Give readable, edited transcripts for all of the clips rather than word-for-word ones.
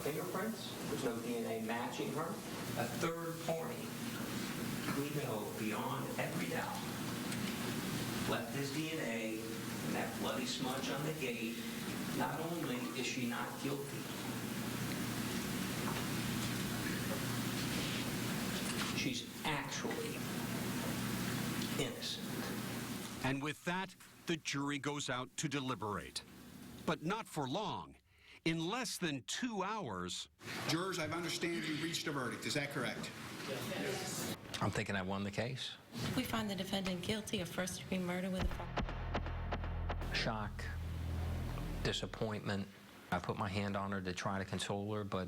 fingerprints. There's no DNA matching her. A third party, we know beyond every doubt, left his DNA and that bloody smudge on the gate. Not only is she not guilty, she's actually innocent. And with that, the jury goes out to deliberate. But not for long. In less than 2 hours... Jurors, I understand you reached a verdict. Is that correct? Yes. I'm thinking I won the case. We find the defendant guilty of first-degree murder with a... Shock, disappointment. I put my hand on her to try to console her, but,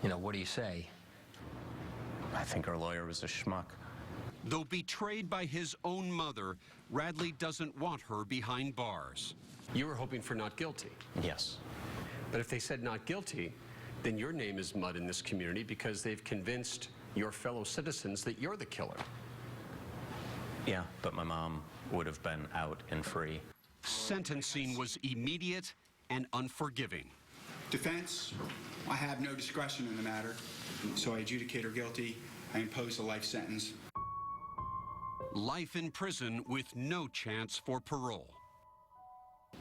you know, what do you say? I think our lawyer was a schmuck. Though betrayed by his own mother, Radley doesn't want her behind bars. You were hoping for not guilty. Yes. But if they said not guilty, then your name is mud in this community because they've convinced your fellow citizens that you're the killer. Yeah, but my mom would have been out and free. Sentencing was immediate and unforgiving. Defense, I have no discretion in the matter, so I adjudicate her guilty. I impose a life sentence. Life in prison with no chance for parole.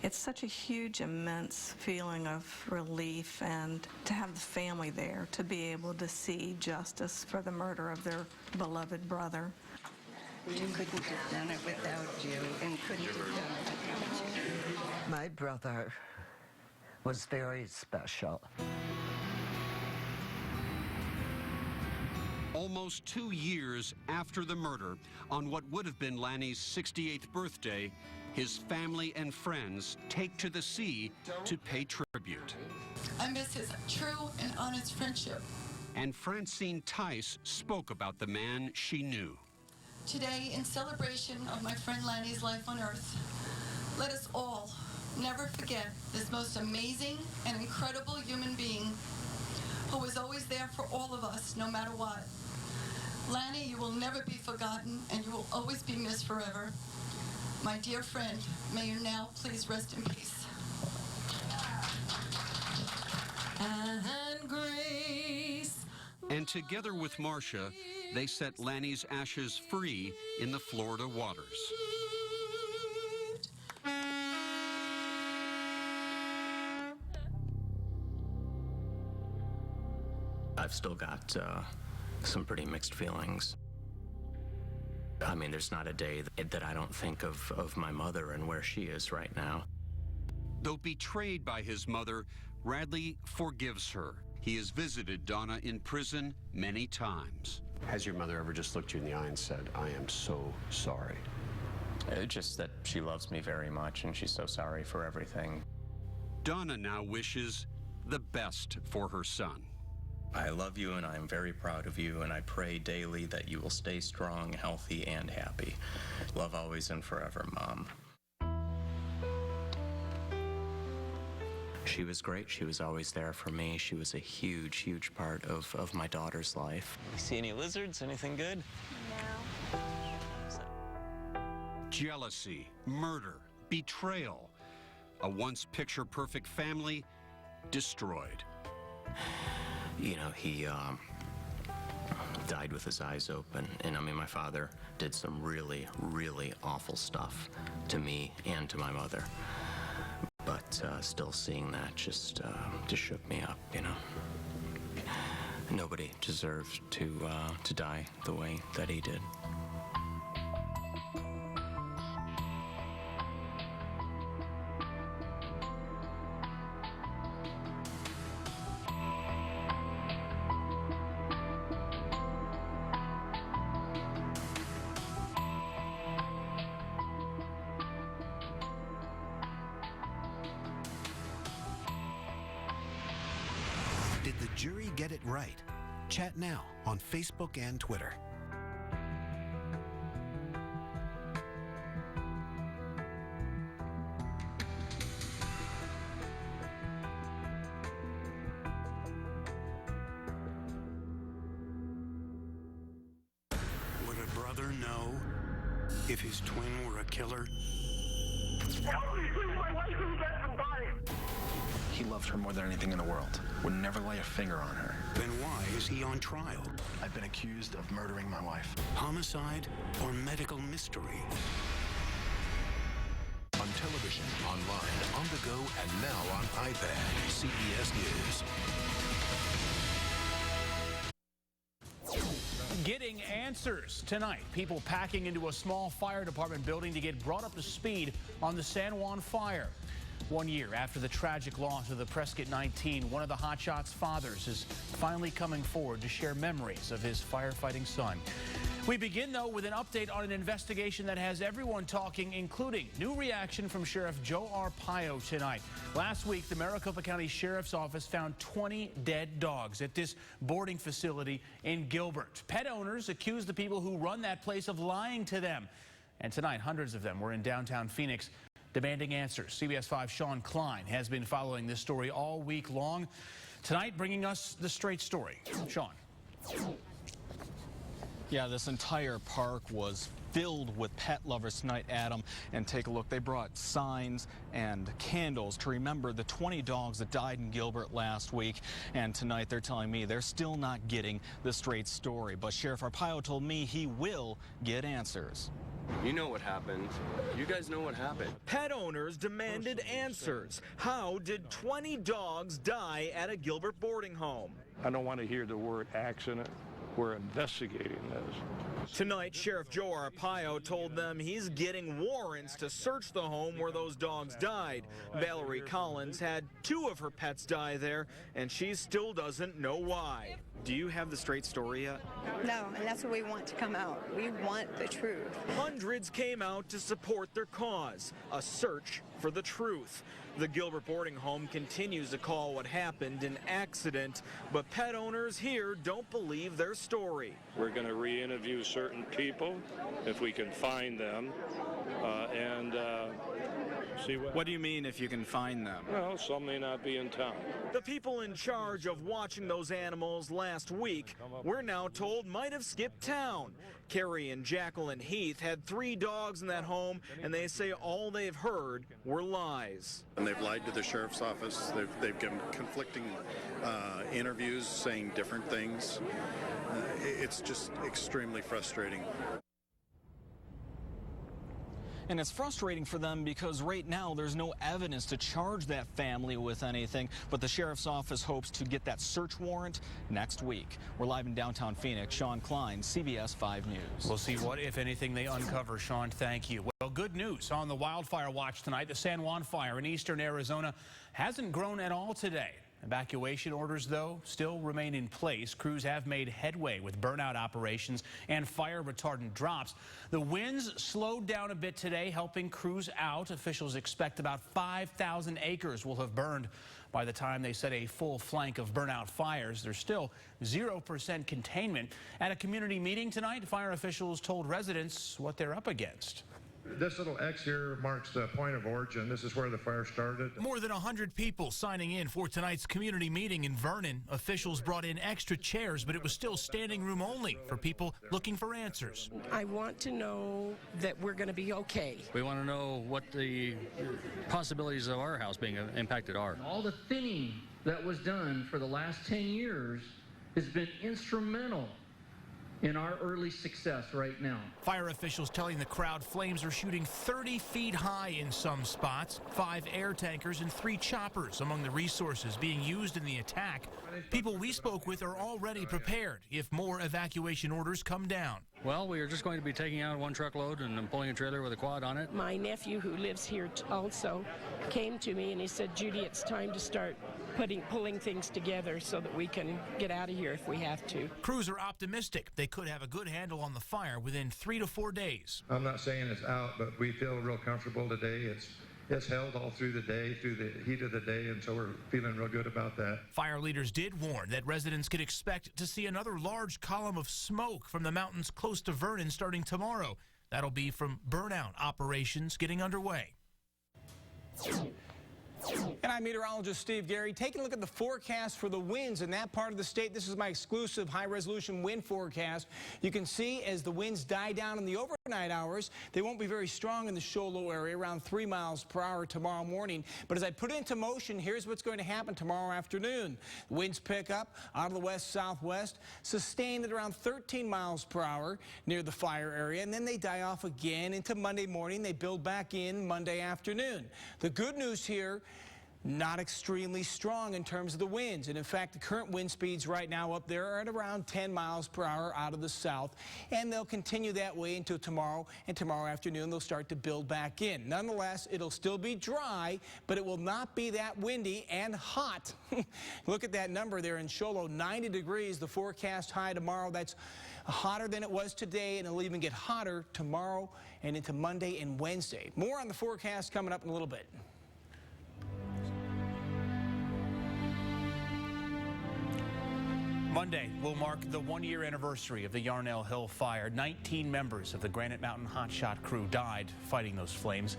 It's such a huge, immense feeling of relief, and to have the family there, to be able to see justice for the murder of their beloved brother. You couldn't have done it without you, and couldn't have done it without you. My brother was very special. Almost 2 years after the murder, on what would have been Lanny's 68th birthday, his family and friends take to the sea to pay tribute. I miss his true and honest friendship. And Francine Tice spoke about the man she knew. Today, in celebration of my friend Lanny's life on Earth, let us all never forget this most amazing and incredible human being who was always there for all of us, no matter what. Lanny, you will never be forgotten, and you will always be missed forever. My dear friend, may you now please rest in peace. And grace. And together with Marcia, they set Lanny's ashes free in the Florida waters. I've still got some pretty mixed feelings. I mean, there's not a day that I don't think of my mother and where she is right now. Though betrayed by his mother, Radley forgives her. He has visited Donna in prison many times. Has your mother ever just looked you in the eye and said, I am so sorry? Just that she loves me very much and she's so sorry for everything. Donna now wishes the best for her son. I love you and I'm very proud of you, and I pray daily that you will stay strong, healthy, and happy. Love always and forever, Mom. She was great. She was always there for me. She was a huge, huge part of my daughter's life. See any lizards? Anything good? No. Jealousy, murder, betrayal. A once picture-perfect family destroyed. You know, he died with his eyes open. And I mean, my father did some really, really awful stuff to me and to my mother. But still seeing that just shook me up, you know. Nobody deserved to die the way that he did. Did the jury get it right? Chat now on Facebook and Twitter. Would a brother know if his twin were a killer? Help me, please, my wife is dead and dying. He loved her more than anything in the world. Would never lay a finger on her. Then why is he on trial? I've been accused of murdering my wife. Homicide or medical mystery? On television, online, on the go, and now on iPad. CBS News. Getting answers tonight. People packing into a small fire department building to get brought up to speed on the San Juan fire. 1 year after the tragic loss of the Prescott 19, one of the hotshots' fathers is finally coming forward to share memories of his firefighting son. We begin, though, with an update on an investigation that has everyone talking, including new reaction from Sheriff Joe Arpaio tonight. Last week, the Maricopa County Sheriff's Office found 20 dead dogs at this boarding facility in Gilbert. Pet owners accused the people who run that place of lying to them. And tonight, hundreds of them were in downtown Phoenix demanding answers. CBS 5's Sean Klein has been following this story all week long. Tonight, bringing us the straight story. Sean. Yeah, this entire park was filled with pet lovers tonight, Adam. And take a look. They brought signs and candles to remember the 20 dogs that died in Gilbert last week. And tonight they're telling me they're still not getting the straight story. But Sheriff Arpaio told me he will get answers. You know what happened. You guys know what happened. Pet owners demanded answers. How did 20 dogs die at a Gilbert boarding home? I don't want to hear the word accident. We're investigating this. Tonight, Sheriff Joe Arpaio told them he's getting warrants to search the home where those dogs died. Valerie Collins had 2 of her pets die there, and she still doesn't know why. Do you have the straight story yet? No, and that's what we want to come out. We want the truth. Hundreds came out to support their cause, a search for the truth. The Gilbert boarding home continues to call what happened an accident, but pet owners here don't believe their story. We're going to re-interview certain people if we can find them and see what... What do you mean if you can find them? Well, some may not be in town. The people in charge of watching those animals last week, we're now told, might have skipped town. Carrie and Jacqueline Heath had 3 dogs in that home, and they say all they've heard were lies. And they've lied to the sheriff's office. They've given conflicting interviews saying different things. It's just extremely frustrating. And it's frustrating for them because right now there's no evidence to charge that family with anything, but the sheriff's office hopes to get that search warrant next week. We're live in downtown Phoenix. Sean Klein, CBS 5 News. We'll see what, if anything, they uncover. Sean, thank you. Well, good news on the wildfire watch tonight. The San Juan fire in eastern Arizona hasn't grown at all today. Evacuation orders, though, still remain in place. Crews have made headway with burnout operations and fire retardant drops. The winds slowed down a bit today, helping crews out. Officials expect about 5,000 acres will have burned by the time they set a full flank of burnout fires. There's still 0% containment. At a community meeting tonight, fire officials told residents what they're up against. This little X here marks the point of origin. This is where the fire started. More than 100 people signing in for tonight's community meeting in Vernon. Officials brought in extra chairs, but it was still standing room only for people looking for answers. I want to know that we're going to be okay. We want to know what the possibilities of our house being impacted are. All the thinning that was done for the last 10 years has been instrumental in our early success right now. Fire officials telling the crowd flames are shooting 30 feet high in some spots. 5 air tankers and 3 choppers among the resources being used in the attack. People we spoke with are already prepared if more evacuation orders come down. Well, we are just going to be taking out 1 truckload and pulling a trailer with a quad on it. My nephew, who lives here also, came to me and he said, Judy, it's time to start pulling things together so that we can get out of here if we have to. Crews are optimistic they could have a good handle on the fire within 3 to 4 days. I'm not saying it's out, but we feel real comfortable today. It's held all through the day, through the heat of the day, and so we're feeling real good about that. Fire leaders did warn that residents could expect to see another large column of smoke from the mountains close to Vernon starting tomorrow. That'll be from burnout operations getting underway. And I'm meteorologist Steve Gary. Taking a look at the forecast for the winds in that part of the state. This is my exclusive high-resolution wind forecast. You can see as the winds die down in the overnight hours, they won't be very strong in the Show Low area, around 3 miles per hour tomorrow morning. But as I put it into motion, here's what's going to happen tomorrow afternoon. Winds pick up out of the west-southwest, sustained at around 13 miles per hour near the fire area, and then they die off again into Monday morning. They build back in Monday afternoon. The good news here, not extremely strong in terms of the winds. And in fact, the current wind speeds right now up there are at around 10 miles per hour out of the south. And they'll continue that way until tomorrow. And tomorrow afternoon, they'll start to build back in. Nonetheless, it'll still be dry, but it will not be that windy and hot. Look at that number there in Show Low, 90 degrees. The forecast high tomorrow, that's hotter than it was today, and it'll even get hotter tomorrow and into Monday and Wednesday. More on the forecast coming up in a little bit. Monday will mark the one-year anniversary of the Yarnell Hill fire. 19 members of the Granite Mountain Hotshot crew died fighting those flames.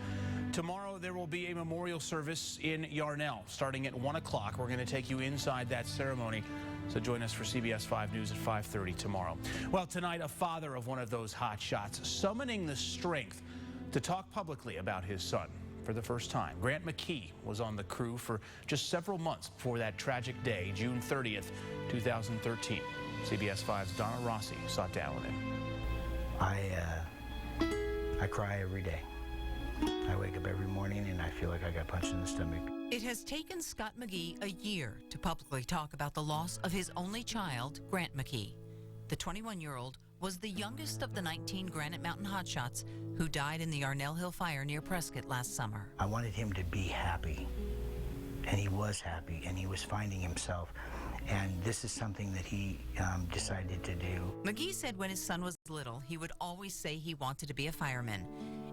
Tomorrow there will be a memorial service in Yarnell starting at 1 o'clock. We're going to take you inside that ceremony. So join us for CBS 5 News at 5:30 tomorrow. Well, tonight a father of one of those hotshots summoning the strength to talk publicly about his son. For the first time, Grant McKee was on the crew for just several months before that tragic day, June 30th, 2013. CBS 5's Donna Rossi sat down with him. I cry every day. I wake up every morning and I feel like I got punched in the stomach. It has taken Scott McGee a year to publicly talk about the loss of his only child, Grant McKee. The 21-year-old was the youngest of the 19 Granite Mountain hotshots who died in the Yarnell Hill fire near Prescott last summer. I wanted him to be happy, and he was happy, and he was finding himself. And this is something that he decided to do. McGee said when his son was little, he would always say he wanted to be a fireman.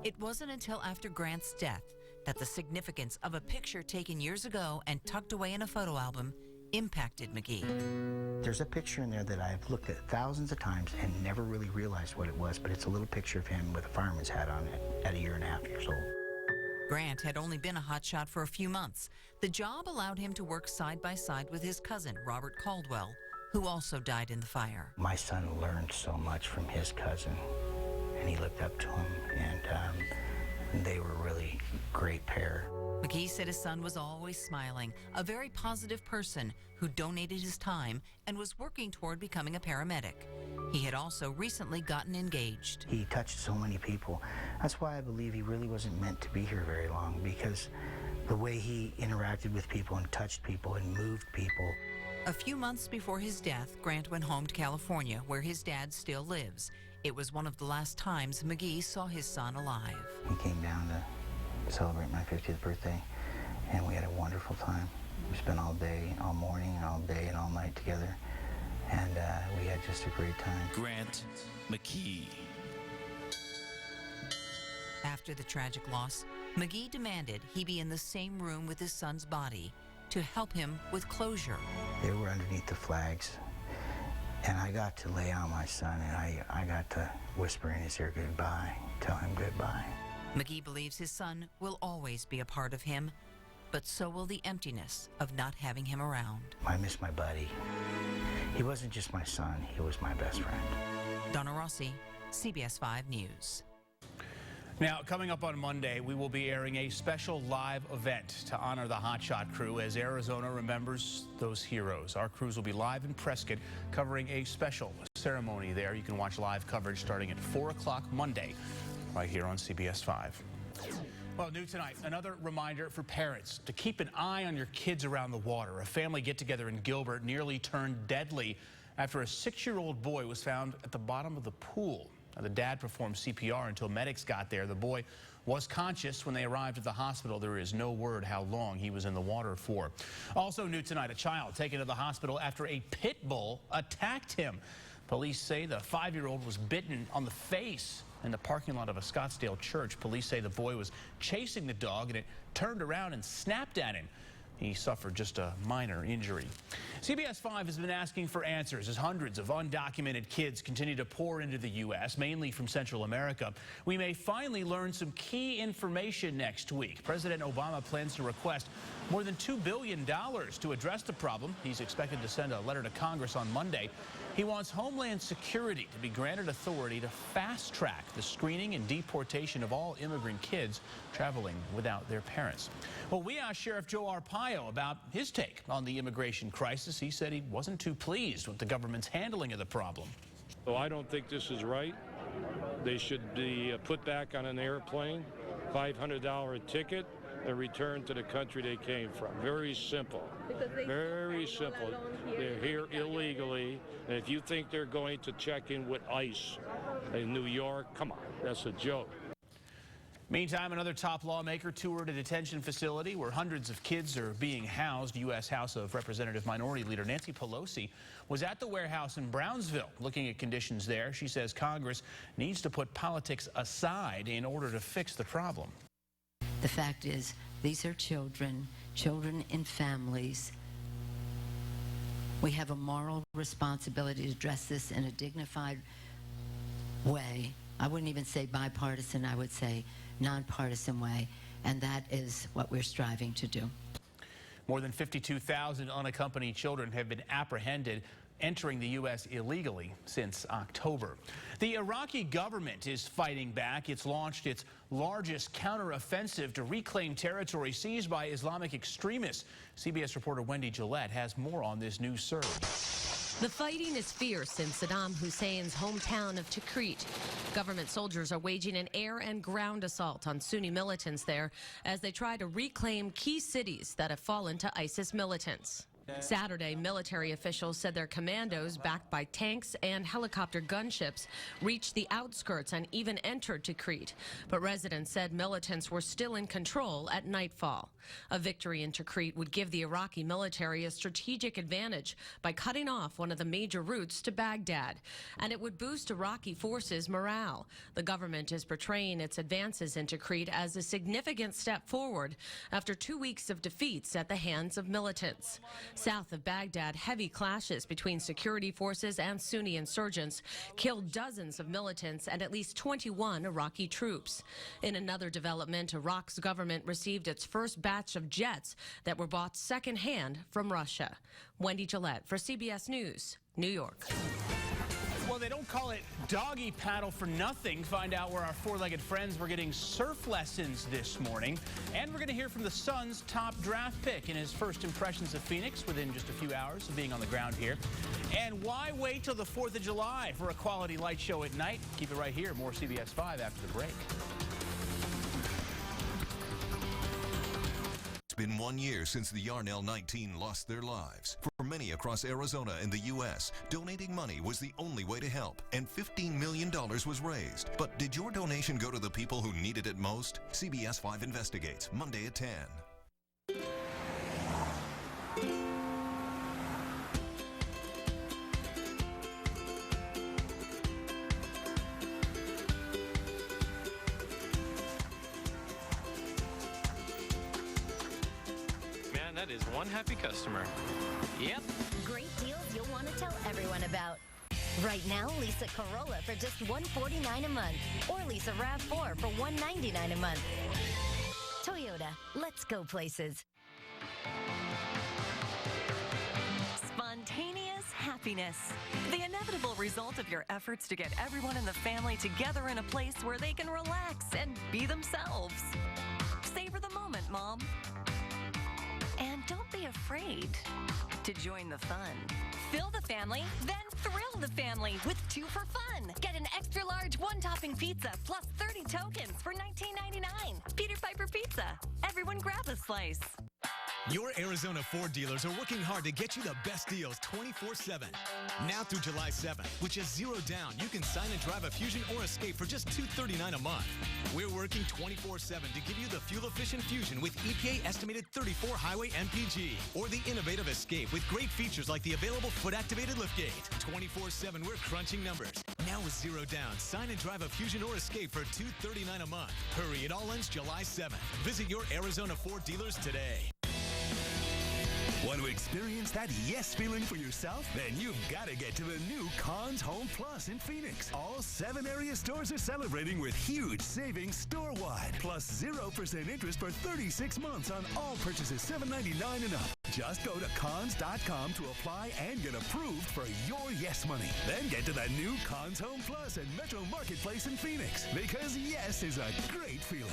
It wasn't until after Grant's death that the significance of a picture taken years ago and tucked away in a photo album impacted McGee. There's a picture in there that I've looked at thousands of times and never really realized what it was, but it's a little picture of him with a fireman's hat on it at 1.5 years old. Grant had only been a hotshot for a few months. The job allowed him to work side by side with his cousin, Robert Caldwell, who also died in the fire. My son learned so much from his cousin, and he looked up to him, and they were really a great pair. McGee said his son was always smiling, a very positive person who donated his time and was working toward becoming a paramedic. He had also recently gotten engaged. He touched so many people. That's why I believe he really wasn't meant to be here very long, because the way he interacted with people and touched people and moved people. A few months before his death, Grant went home to California, where his dad still lives. It was one of the last times McGee saw his son alive. He came down to celebrate my 50th birthday, and we had a wonderful time. We spent all day, all morning, and all day, and all night together, and we had just a great time. Grant McKee. After the tragic loss, McGee demanded he be in the same room with his son's body to help him with closure. They were underneath the flags, and I got to lay on my son, and I got to whisper in his ear goodbye, tell him goodbye. McGee believes his son will always be a part of him, but so will the emptiness of not having him around. I miss my buddy. He wasn't just my son, he was my best friend. Donna Rossi, CBS 5 News. Now, coming up on Monday, we will be airing a special live event to honor the Hotshot crew as Arizona remembers those heroes. Our crews will be live in Prescott covering a special ceremony there. You can watch live coverage starting at 4 o'clock Monday, right here on CBS 5. Well, new tonight, another reminder for parents to keep an eye on your kids around the water. A family get-together in Gilbert nearly turned deadly after a 6-year-old boy was found at the bottom of the pool. Now, the dad performed CPR until medics got there. The boy was conscious when they arrived at the hospital. There is no word how long he was in the water for. Also new tonight, a child taken to the hospital after a pit bull attacked him. Police say the 5-year-old was bitten on the face in the parking lot of a Scottsdale church. Police say the boy was chasing the dog and it turned around and snapped at him. He suffered just a minor injury. CBS 5 has been asking for answers as hundreds of undocumented kids continue to pour into the U.S., mainly from Central America. We may finally learn some key information next week. President Obama plans to request more than $2 billion to address the problem. He's expected to send a letter to Congress on Monday. He wants Homeland Security to be granted authority to fast-track the screening and deportation of all immigrant kids traveling without their parents. Well, we asked Sheriff Joe Arpaio about his take on the immigration crisis. He said he wasn't too pleased with the government's handling of the problem. So I don't think this is right. They should be put back on an airplane, $500 ticket, and returned to the country they came from. Very simple. Very simple. They're here illegally, and if you think they're going to check in with ICE in New York, come on, that's a joke. Meantime, another top lawmaker toured a detention facility where hundreds of kids are being housed. U.S. House of Representative Minority Leader Nancy Pelosi was at the warehouse in Brownsville looking at conditions there. She says Congress needs to put politics aside in order to fix the problem. The fact is, these are children in families. We have a moral responsibility to address this in a dignified way. I wouldn't even say bipartisan, I would say nonpartisan way, and that is what we're striving to do. More than 52,000 unaccompanied children have been apprehended entering the U.S. illegally since October. The Iraqi government is fighting back. It's launched its largest counteroffensive to reclaim territory seized by Islamic extremists. CBS reporter Wendy Gillette has more on this new surge. The fighting is fierce in Saddam Hussein's hometown of Tikrit. Government soldiers are waging an air and ground assault on Sunni militants there as they try to reclaim key cities that have fallen to ISIS militants. Saturday, military officials said their commandos, backed by tanks and helicopter gunships, reached the outskirts and even entered Tikrit. But residents said militants were still in control at nightfall. A victory in Tikrit would give the Iraqi military a strategic advantage by cutting off one of the major routes to Baghdad. And it would boost Iraqi forces' morale. The government is portraying its advances in Tikrit as a significant step forward after 2 weeks of defeats at the hands of militants. South of Baghdad, heavy clashes between security forces and Sunni insurgents killed dozens of militants and at least 21 Iraqi troops. In another development, Iraq's government received its first batch of jets that were bought secondhand from Russia. Wendy Gillette for CBS News, New York. Well, they don't call it doggy paddle for nothing. Find out where our four-legged friends were getting surf lessons this morning. And we're going to hear from the Suns' top draft pick in his first impressions of Phoenix within just a few hours of being on the ground here. And why wait till the 4th of July for a quality light show at night? Keep it right here. More CBS 5 after the break. It's been 1 year since the Yarnell 19 lost their lives. For many across Arizona and the U.S., donating money was the only way to help, and $15 million was raised. But did your donation go to the people who needed it most? CBS 5 investigates, Monday at 10. That is one happy customer. Yep. Great deals you'll want to tell everyone about. Right now, lease a Corolla for just $149 a month, or lease a RAV4 for $199 a month. Toyota, let's go places. Spontaneous happiness. The inevitable result of your efforts to get everyone in the family together in a place where they can relax and be themselves. Savor the moment, Mom. And don't be afraid to join the fun. Fill the family, then thrill the family with 2 for Fun. Get an extra large 1-topping pizza plus 30 tokens for $19.99. Peter Piper Pizza. Everyone grab a slice. Your Arizona Ford dealers are working hard to get you the best deals 24/7. Now through July 7th, with just $0 down, you can sign and drive a Fusion or Escape for just $239 a month. We're working 24/7 to give you the fuel-efficient Fusion with EPA estimated 34 highway MPG, or the innovative Escape with great features like the available foot-activated liftgate. 24/7, we're crunching numbers. Now with $0 down, sign and drive a Fusion or Escape for $239 a month. Hurry, it all ends July 7th. Visit your Arizona Ford dealers today. Want to experience that yes feeling for yourself? Then you've got to get to the new Conn's Home Plus in Phoenix. All 7 area stores are celebrating with huge savings store-wide. Plus 0% interest for 36 months on all purchases $7.99 and up. Just go to cons.com to apply and get approved for your yes money. Then get to the new Conn's Home Plus at Metro Marketplace in Phoenix. Because yes is a great feeling.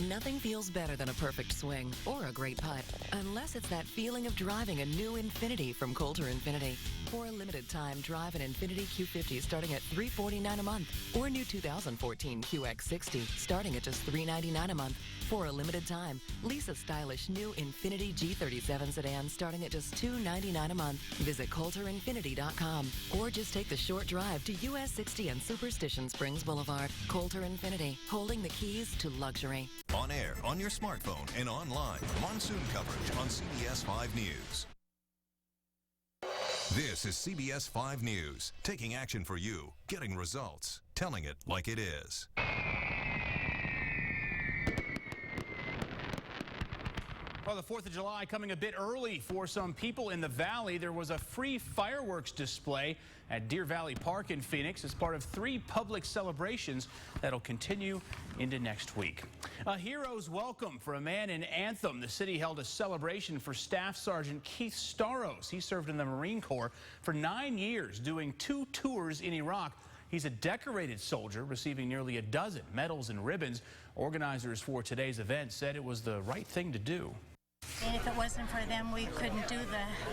Nothing feels better than a perfect swing or a great putt, unless it's that feeling of driving a new Infiniti from Coulter Infiniti. For a limited time, drive an Infiniti Q50 starting at $349 a month, or a new 2014 QX60 starting at just $399 a month. For a limited time, lease a stylish new Infiniti G37 sedan starting at just $299 a month. Visit CoulterInfiniti.com, or just take the short drive to US 60 and Superstition Springs Boulevard. Coulter Infiniti, holding the keys to luxury. On air, on your smartphone, and online. Monsoon coverage on CBS 5 News. This is CBS 5 News. Taking action for you, getting results, telling it like it is. Well, the 4th of July coming a bit early for some people in the Valley. There was a free fireworks display at Deer Valley Park in Phoenix as part of 3 public celebrations that'll continue into next week. A hero's welcome for a man in Anthem. The city held a celebration for Staff Sergeant Keith Staros. He served in the Marine Corps for 9 years, doing 2 tours in Iraq. He's a decorated soldier, receiving nearly a dozen medals and ribbons. Organizers for today's event said it was the right thing to do. And if it wasn't for them, we couldn't do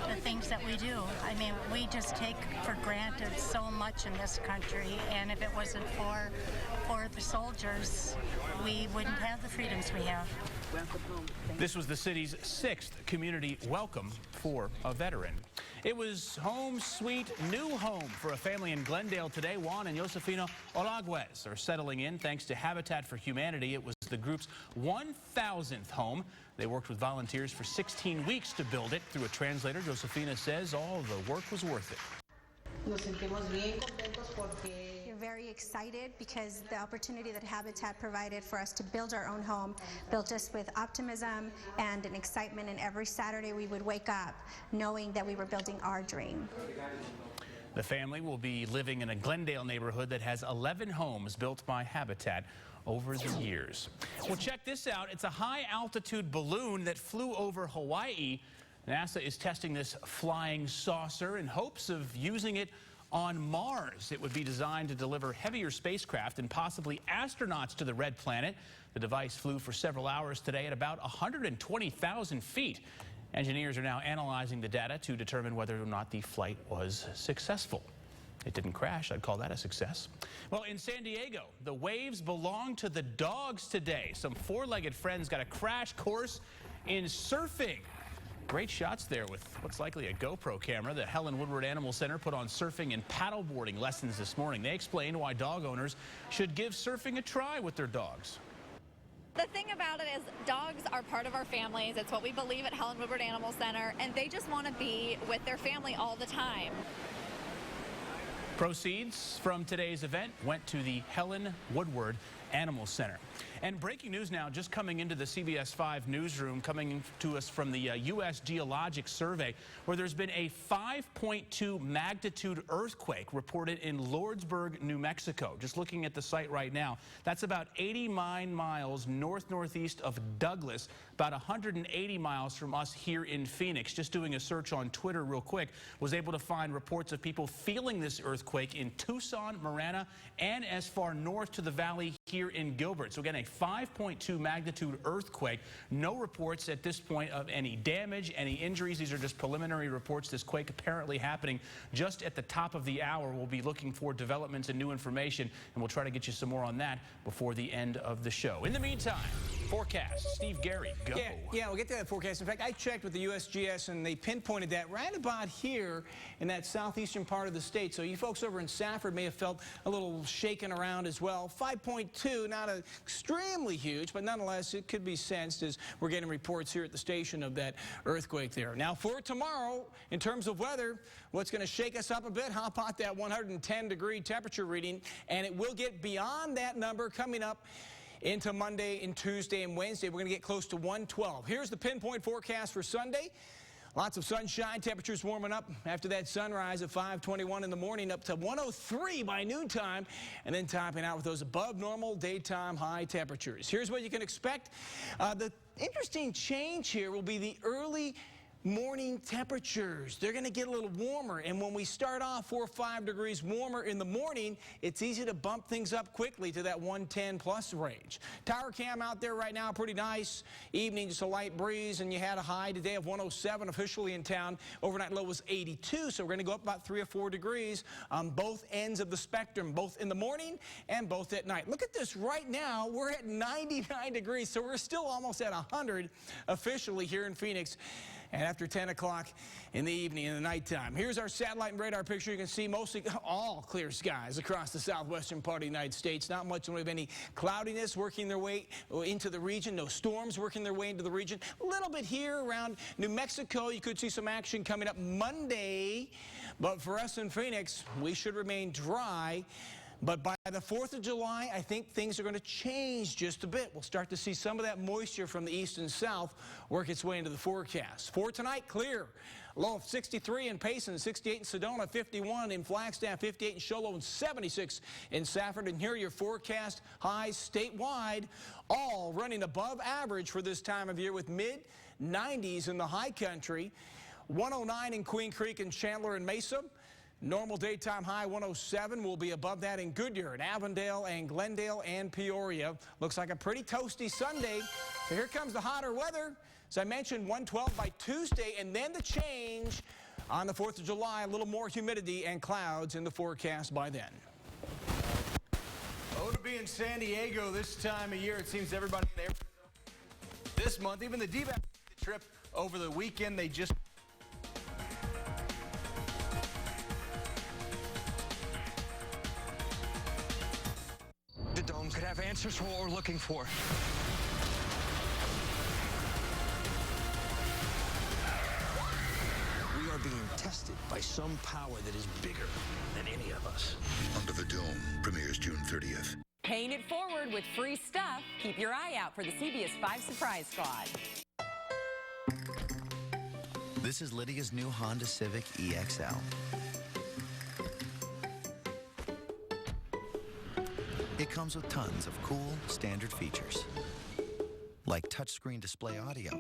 the things that we do. I mean, we just take for granted so much in this country, and if it wasn't for the soldiers, we wouldn't have the freedoms we have. This was the city's 6th community welcome for a veteran. It was home sweet new home for a family in Glendale today. Juan and Josefina Olaguez are settling in thanks to Habitat for Humanity. It was the group's 1,000th home. They worked with volunteers for 16 weeks to build it. Through a translator, Josefina says all the work was worth it. We're very excited because the opportunity that Habitat provided for us to build our own home built us with optimism and an excitement, and every Saturday we would wake up knowing that we were building our dream. The family will be living in a Glendale neighborhood that has 11 homes built by Habitat over the years. Well, check this out. It's a high-altitude balloon that flew over Hawaii. NASA is testing this flying saucer in hopes of using it on Mars. It would be designed to deliver heavier spacecraft and possibly astronauts to the red planet. The device flew for several hours today at about 120,000 feet. Engineers are now analyzing the data to determine whether or not the flight was successful. It didn't crash. I'd call that a success. Well, in San Diego, the waves belong to the dogs today. Some 4-legged friends got a crash course in surfing. Great shots there with what's likely a GoPro camera. The Helen Woodward Animal Center put on surfing and paddleboarding lessons this morning. They explained why dog owners should give surfing a try with their dogs. The thing about it is dogs are part of our families. It's what we believe at Helen Woodward Animal Center, and they just want to be with their family all the time. Proceeds from today's event went to the Helen Woodward Animal Center. And breaking news now, just coming into the CBS 5 newsroom, coming to us from the U.S. Geologic Survey, where there's been a 5.2 magnitude earthquake reported in Lordsburg, New Mexico. Just looking at the site right now, that's about 89 miles northeast of Douglas, about 180 miles from us here in Phoenix. Just doing a search on Twitter real quick, was able to find reports of people feeling this earthquake in Tucson, Marana, and as far north to the valley here in Gilbert. So again, a 5.2 magnitude earthquake. No reports at this point of any damage, any injuries. These are just preliminary reports. This quake apparently happening just at the top of the hour. We'll be looking for developments and new information, and we'll try to get you some more on that before the end of the show. In the meantime, forecast. Steve Gary, go. Yeah, we'll get to that forecast. In fact, I checked with the USGS, and they pinpointed that right about here in that southeastern part of the state. So you folks over in Safford may have felt a little shaken around as well. 5.2, not extremely huge, but nonetheless, it could be sensed as we're getting reports here at the station of that earthquake there. Now, for tomorrow, in terms of weather, what's going to shake us up a bit? How about that 110-degree temperature reading? And it will get beyond that number coming up into Monday and Tuesday and Wednesday. We're going to get close to 112. Here's the pinpoint forecast for Sunday. Lots of sunshine, temperatures warming up after that sunrise at 5:21 in the morning, up to 103 by noontime, and then topping out with those above normal daytime high temperatures. Here's what you can expect. The interesting change here will be the early morning temperatures. They're going to get a little warmer, and when we start off 4 or 5 degrees warmer in the morning, it's easy to bump things up quickly to that 110 plus range. Tower cam out there right now, pretty nice. Evening, just a light breeze, and you had a high today of 107 officially in town. Overnight low was 82, so we're going to go up about 3 or 4 degrees on both ends of the spectrum, both in the morning and both at night. Look at this right now. We're at 99 degrees, so we're still almost at 100 officially here in Phoenix. And after 10 o'clock in the evening, in the nighttime. Here's our satellite and radar picture. You can see mostly all clear skies across the southwestern part of the United States. Not much of any cloudiness working their way into the region. No storms working their way into the region. A little bit here around New Mexico. You could see some action coming up Monday. But for us in Phoenix, we should remain dry. But by the 4th of July, I think things are going to change just a bit. We'll start to see some of that moisture from the east and south work its way into the forecast. For tonight, clear. Low of 63 in Payson, 68 in Sedona, 51 in Flagstaff, 58 in Show Low, and 76 in Safford. And here are your forecast highs statewide, all running above average for this time of year with mid-90s in the high country. 109 in Queen Creek and Chandler and Mesa. Normal daytime high 107 will be above that in Goodyear and Avondale and Glendale and Peoria. Looks like a pretty toasty Sunday. So here comes the hotter weather. As I mentioned, 112 by Tuesday, and then the change on the 4th of July. A little more humidity and clouds in the forecast by then. Oh, to be in San Diego this time of year, it seems everybody there this month, even the D-backs trip over the weekend, they just The dome could have answers for what we're looking for. We are being tested by some power that is bigger than any of us. Under the Dome premieres June 30th. Paying it forward with free stuff. Keep your eye out for the CBS 5 Surprise Squad. This is Lydia's new Honda Civic EXL. It comes with tons of cool, standard features, like touchscreen display audio.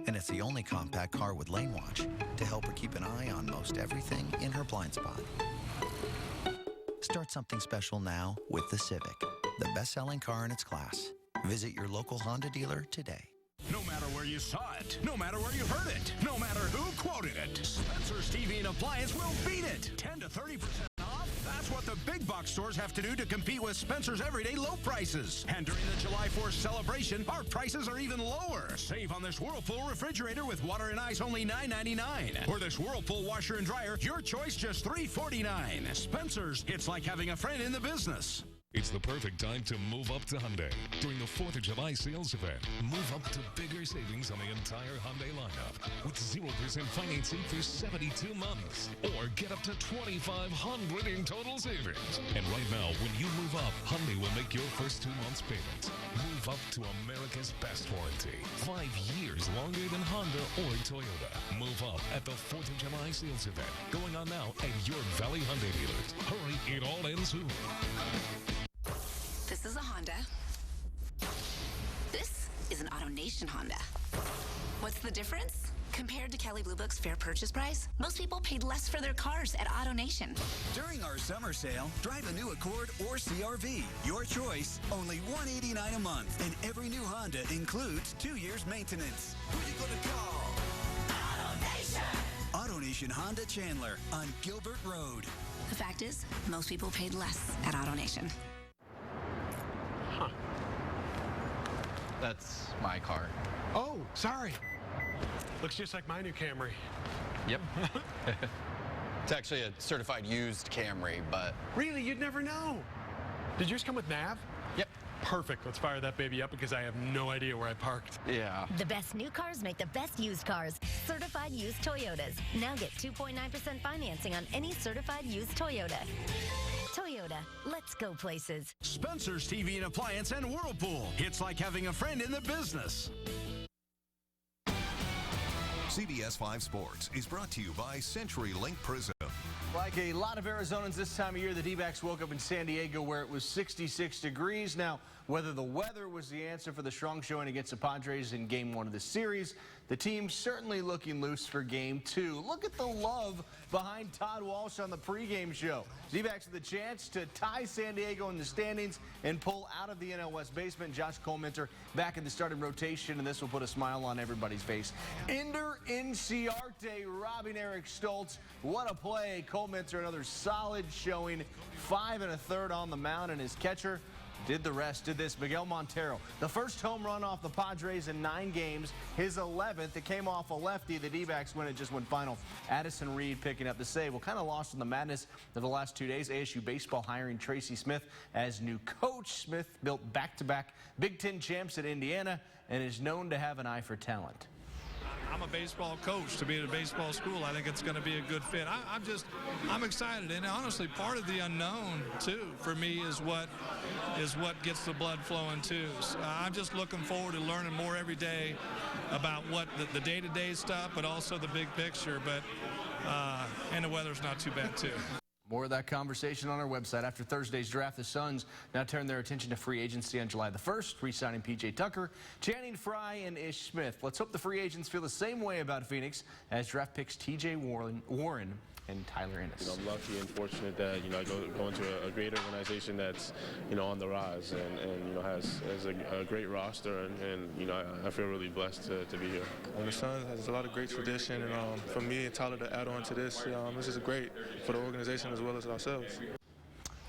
And it's the only compact car with lane watch to help her keep an eye on most everything in her blind spot. Start something special now with the Civic, the best-selling car in its class. Visit your local Honda dealer today. No matter where you saw it, no matter where you heard it, no matter who quoted it, Spencer's TV and Appliance will beat it. 10 to 30% off. That's what the big box stores have to do to compete with Spencer's everyday low prices. And during the July 4th celebration, our prices are even lower. Save on this Whirlpool refrigerator with water and ice only $9.99. Or this Whirlpool washer and dryer, your choice just $3.49. Spencer's, it's like having a friend in the business. It's the perfect time to move up to Hyundai during the 4th of July sales event. Move up to bigger savings on the entire Hyundai lineup with 0% financing for 72 months or get up to $2,500 in total savings. And right now, when you move up, Hyundai will make your first 2 months payments. Move up to America's best warranty. 5 years longer than Honda or Toyota. Move up at the 4th of July sales event going on now at your Valley Hyundai dealers. Hurry, it all ends soon. This is a Honda. This is an AutoNation Honda. What's the difference? Compared to Kelley Blue Book's fair purchase price, most people paid less for their cars at AutoNation. During our summer sale, drive a new Accord or CR-V. Your choice, only $189 a month. And every new Honda includes 2 years maintenance. Who you gonna call? AutoNation. AutoNation Honda Chandler on Gilbert Road. The fact is, most people paid less at AutoNation. That's my car. Oh, sorry. Looks just like my new Camry. Yep. It's actually a certified used Camry, but... Really? You'd never know. Did yours come with nav? Yep. Perfect. Let's fire that baby up because I have no idea where I parked. Yeah. The best new cars make the best used cars. Certified used Toyotas. Now get 2.9% financing on any certified used Toyota. Toyota. Toyota. Let's go places. Spencer's TV and Appliance and Whirlpool. It's like having a friend in the business. CBS 5 Sports is brought to you by CenturyLink Prism. Like a lot of Arizonans this time of year, the D-backs woke up in San Diego where it was 66 degrees. Now, whether the weather was the answer for the strong showing against the Padres in Game 1 of the series, the team certainly looking loose for Game 2. Look at the love behind Todd Walsh on the pregame show. D-backs with the chance to tie San Diego in the standings and pull out of the NL West basement. Josh Colminter back in the starting rotation, and this will put a smile on everybody's face. Ender Inciarte robbing Eric Stoltz. What a play. Colminter, another solid showing. 5 1/3 on the mound, and his catcher did the rest. Did this. Miguel Montero, the first home run off the Padres in 9 games, his 11th. It came off a lefty. The D-backs win it just went final. Addison Reed picking up the save. Well, kind of lost in the madness of the last 2 days. ASU baseball hiring Tracy Smith as new coach. Smith built back-to-back Big Ten champs at Indiana and is known to have an eye for talent. I'm a baseball coach. To be at a baseball school, I think it's going to be a good fit. I'm excited, and honestly, part of the unknown too for me is what gets the blood flowing too. So I'm just looking forward to learning more every day about what the day-to-day stuff, but also the big picture. But and the weather's not too bad too. More of that conversation on our website. After Thursday's draft, the Suns now turn their attention to free agency on July the 1st, re-signing P.J. Tucker, Channing Frye, and Ish Smith. Let's hope the free agents feel the same way about Phoenix as draft picks T.J. Warren and Tyler Ennis. I'm lucky and fortunate that I go into a great organization that's on the rise and has a great roster and I feel really blessed to be here. The Suns has a lot of great tradition, and for me and Tyler to add on to this, this is great for the organization as well as ourselves.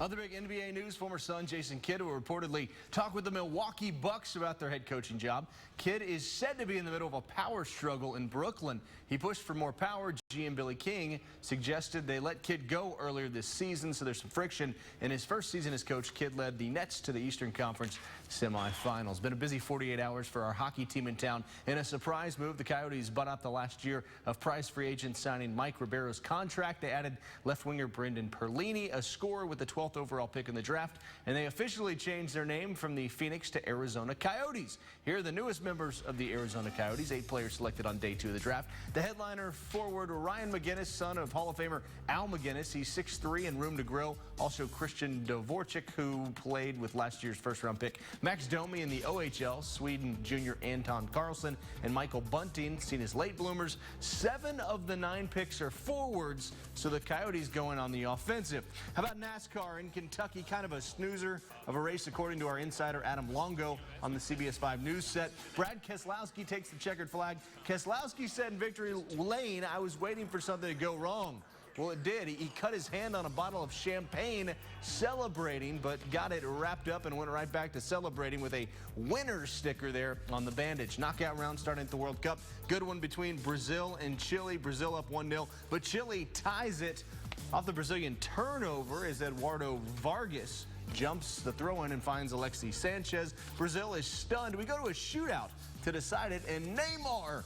Other big NBA news, former Sun Jason Kidd will reportedly talk with the Milwaukee Bucks about their head coaching job. Kidd is said to be in the middle of a power struggle in Brooklyn. He pushed for more power. GM Billy King suggested they let Kidd go earlier this season, so there's some friction. In his first season as coach, Kidd led the Nets to the Eastern Conference semifinals. Been a busy 48 hours for our hockey team in town. In a surprise move, the Coyotes bought out the last year of prize free agent signing Mike Ribeiro's contract. They added left winger Brendan Perlini, a scorer with the 12th overall pick in the draft, and they officially changed their name from the Phoenix to Arizona Coyotes. Here are the newest members of the Arizona Coyotes, 8 players selected on day 2 of the draft. The headliner, forward Ryan McGinnis, son of Hall of Famer Al McGinnis. He's 6'3" and room to grow. Also Christian Dvorak, who played with last year's first-round pick Max Domi in the OHL, Sweden junior Anton Carlson, and Michael Bunting, seen as late bloomers. 7 of the 9 picks are forwards, so the Coyotes going on the offensive. How about NASCAR in Kentucky? Kind of a snoozer of a race, according to our insider Adam Longo on the CBS 5 News set. Brad Keselowski takes the checkered flag. Keselowski said in victory lane, "I was waiting for something to go wrong." Well, it did. He cut his hand on a bottle of champagne celebrating, but got it wrapped up and went right back to celebrating with a winner sticker there on the bandage. Knockout round starting at the World Cup. Good one between Brazil and Chile. Brazil up 1-0, but Chile ties it off the Brazilian turnover as Eduardo Vargas jumps the throw-in and finds Alexis Sanchez. Brazil is stunned. We go to a shootout to decide it, and Neymar.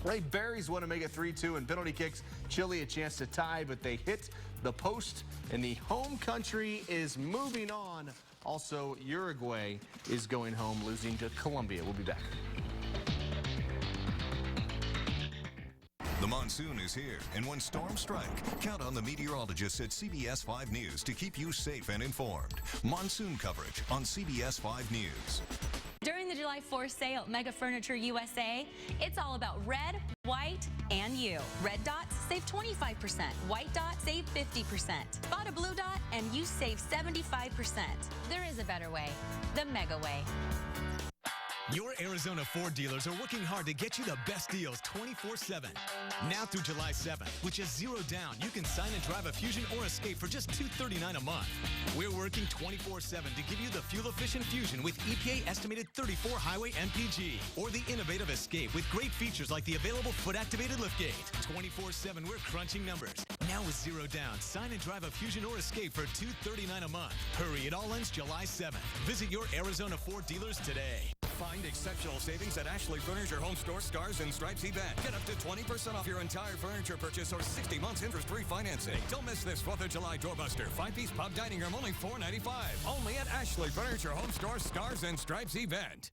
Ray Berries want to make it 3-2 and penalty kicks. Chile a chance to tie, but they hit the post, and the home country is moving on. Also, Uruguay is going home, losing to Colombia. We'll be back. The monsoon is here, and when storms strike, count on the meteorologists at CBS 5 News to keep you safe and informed. Monsoon coverage on CBS 5 News. During the July 4th sale at Mega Furniture USA, it's all about red, white, and you. Red dots save 25%. White dots save 50%. Spot a blue dot and you save 75%. There is a better way. The Mega Way. Your Arizona Ford dealers are working hard to get you the best deals 24/7. Now through July 7th, with just 0 down, you can sign and drive a Fusion or Escape for just $239 a month. We're working 24/7 to give you the fuel-efficient Fusion with EPA estimated 34 highway MPG, or the innovative Escape with great features like the available foot-activated liftgate. 24/7, we're crunching numbers. Now with 0 down, sign and drive a Fusion or Escape for $239 a month. Hurry, it all ends July 7th. Visit your Arizona Ford dealers today. Find exceptional savings at Ashley Furniture Home Store Stars and Stripes event. Get up to 20% off your entire furniture purchase or 60 months interest-free financing. Don't miss this 4th of July doorbuster. 5-piece pub dining room, only $4.95. Only at Ashley Furniture Home Store Stars and Stripes event.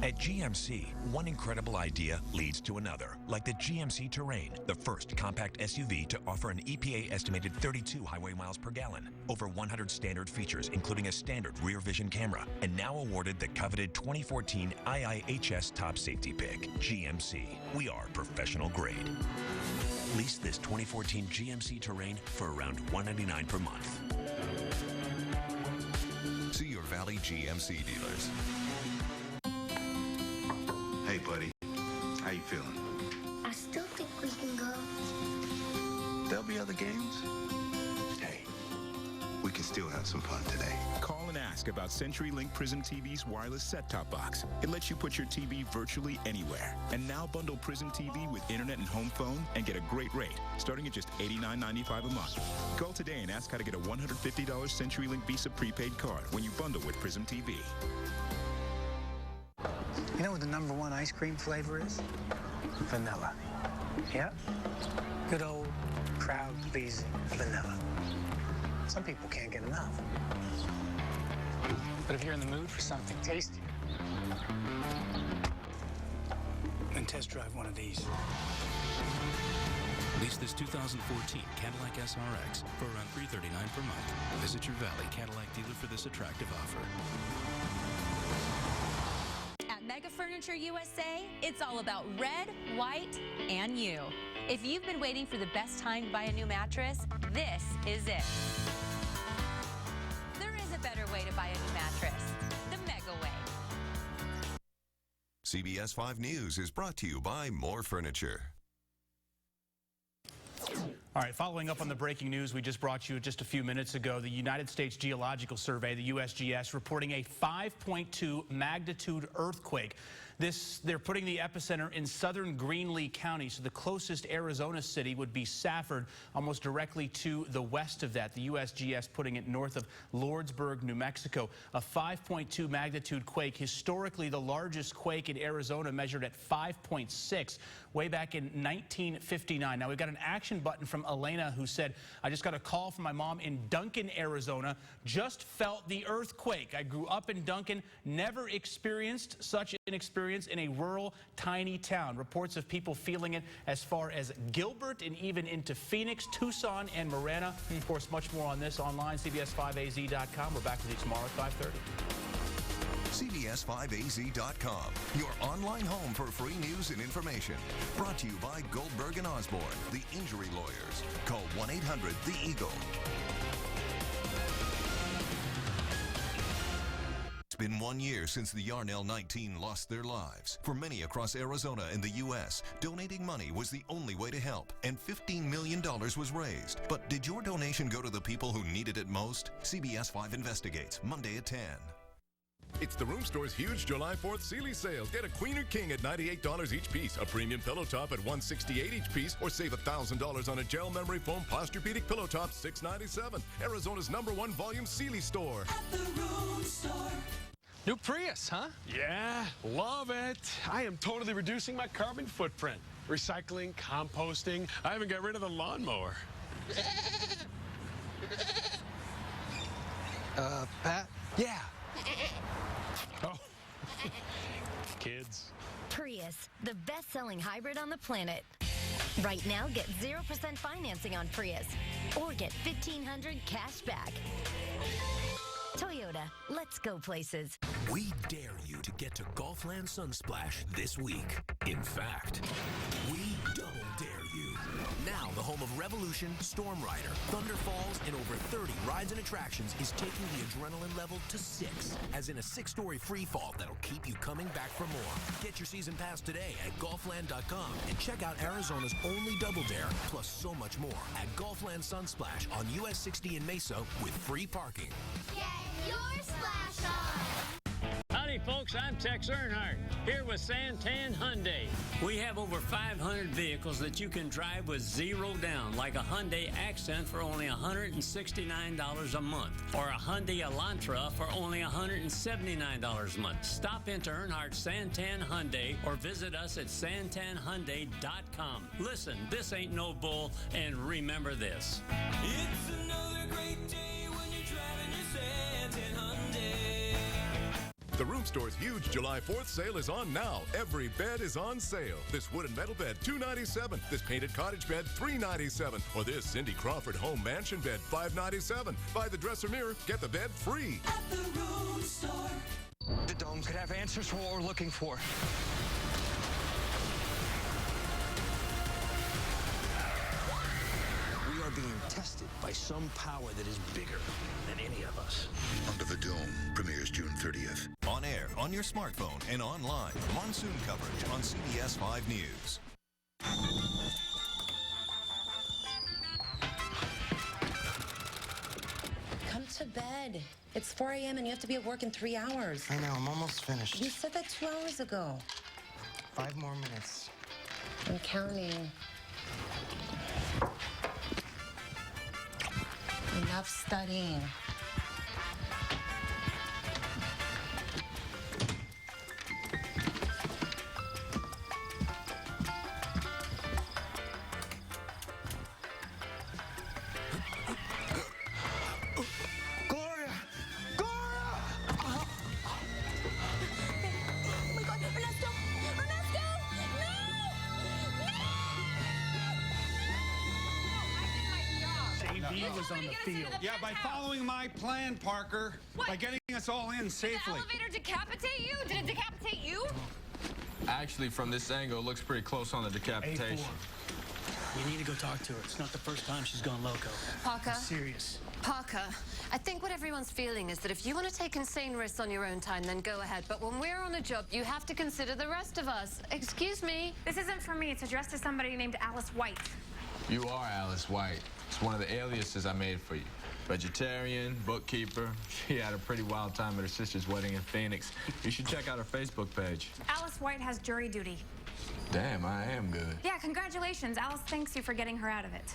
At GMC, one incredible idea leads to another, like the GMC Terrain, the first compact SUV to offer an EPA-estimated 32 highway miles per gallon, over 100 standard features, including a standard rear vision camera, and now awarded the coveted 2014 IIHS Top Safety Pick. GMC, we are professional grade. Lease this 2014 GMC Terrain for around $199 per month. See your Valley GMC dealers. Hey, buddy. How you feeling? I still think we can go. There'll be other games. Hey, we can still have some fun today. Call and ask about CenturyLink Prism TV's wireless set-top box. It lets you put your TV virtually anywhere. And now bundle Prism TV with internet and home phone and get a great rate, starting at just $89.95 a month. Call today and ask how to get a $150 CenturyLink Visa prepaid card when you bundle with Prism TV. You know what the #1 ice cream flavor is? Vanilla. Yep. Good old, crowd-pleasing vanilla. Some people can't get enough. But if you're in the mood for something tasty, then test drive one of these. Lease this 2014 Cadillac SRX for around $339 per month. Visit your Valley Cadillac dealer for this attractive offer. At Mega Furniture USA, it's all about red, white, and you. If you've been waiting for the best time to buy a new mattress, this is it. There is a better way to buy a new mattress, the Mega Way. CBS 5 News is brought to you by More Furniture. All right, following up on the breaking news we just brought you just a few minutes ago, the United States Geological Survey, the USGS, reporting a 5.2 magnitude earthquake. They're putting the epicenter in southern Greenlee County, so the closest Arizona city would be Safford, almost directly to the west of that. The USGS putting it north of Lordsburg, New Mexico. A 5.2 magnitude quake, historically the largest quake in Arizona, measured at 5.6 way back in 1959. Now, we've got an action button from Elena, who said, I just got a call from my mom in Duncan, Arizona. Just felt the earthquake. I grew up in Duncan, never experienced such an experience in a rural, tiny town. Reports of people feeling it as far as Gilbert and even into Phoenix, Tucson, and Marana. Of course, much more on this online, CBS5AZ.com. We're back with you tomorrow at 5:30. CBS5AZ.com, your online home for free news and information. Brought to you by Goldberg and Osborne, the injury lawyers. Call 1-800-THE-EAGLE. It's been 1 year since the Yarnell 19 lost their lives. For many across Arizona and the U.S., donating money was the only way to help, and $15 million was raised. But did your donation go to the people who needed it most? CBS 5 investigates, Monday at 10. It's the Room Store's huge July 4th Sealy sales. Get a Queen or King at $98 each piece, a premium pillow top at $168 each piece, or save $1,000 on a gel memory foam Posturepedic pillow top, $697. Arizona's #1 volume Sealy store. At the Room Store. New Prius, huh? Yeah, love it. I am totally reducing my carbon footprint. Recycling, composting. I even got rid of the lawnmower. Pat? Yeah. Oh, kids. Prius, the best-selling hybrid on the planet. Right now, get 0% financing on Prius, or get $1,500 cash back. Toyota, let's go places. We dare you to get to Golfland Sunsplash this week. In fact, we double dare you. Now the home of Revolution, Storm Rider, Thunder Falls, and over 30 rides and attractions, is taking the adrenaline level to 6, as in a 6-story free fall that'll keep you coming back for more. Get your season pass today at Golfland.com and check out Arizona's only Double Dare, plus so much more at Golfland Sunsplash on US 60 in Mesa with free parking. Get your splash on! Howdy, folks. I'm Tex Earnhardt, here with Santan Hyundai. We have over 500 vehicles that you can drive with zero down, like a Hyundai Accent for only $169 a month, or a Hyundai Elantra for only $179 a month. Stop into Earnhardt Santan Hyundai or visit us at santanhyundai.com. Listen, this ain't no bull, and remember this. It's another great day when you're driving your Santan Hyundai. The Room Store's huge July 4th sale is on now. Every bed is on sale. This wood and metal bed, $297. This painted cottage bed, $397. Or this Cindy Crawford home mansion bed, $597. Buy the dresser mirror, get the bed free. At the Room Store. The dome could have answers for what we're looking for. We are being tested by some power that is bigger than any of us. Under the Dome premieres June 30th. On air, on your smartphone, and online. Monsoon coverage on CBS 5 News. Come to bed. It's 4 a.m. and you have to be at work in 3 hours. I know, I'm almost finished. You said that 2 hours ago. 5 more minutes. I'm counting. Enough studying. Gloria! Gloria! Oh my God, Ernesto! Ernesto! JV was on the field. Yeah, by following my plan, Parker. By getting us all in safely. Did the elevator decapitate you? Did it decapitate you? Actually, from this angle, it looks pretty close on the decapitation. You need to go talk to her. It's not the first time she's gone loco. Parker? I'm serious. Parker, I think what everyone's feeling is that if you want to take insane risks on your own time, then go ahead. But when we're on a job, you have to consider the rest of us. Excuse me? This isn't for me. It's addressed to somebody named Alice White. You are Alice White. It's one of the aliases I made for you. Vegetarian, bookkeeper. She had a pretty wild time at her sister's wedding in Phoenix. You should check out her Facebook page. Alice White has jury duty. Damn, I am good. Yeah, congratulations. Alice thanks you for getting her out of it.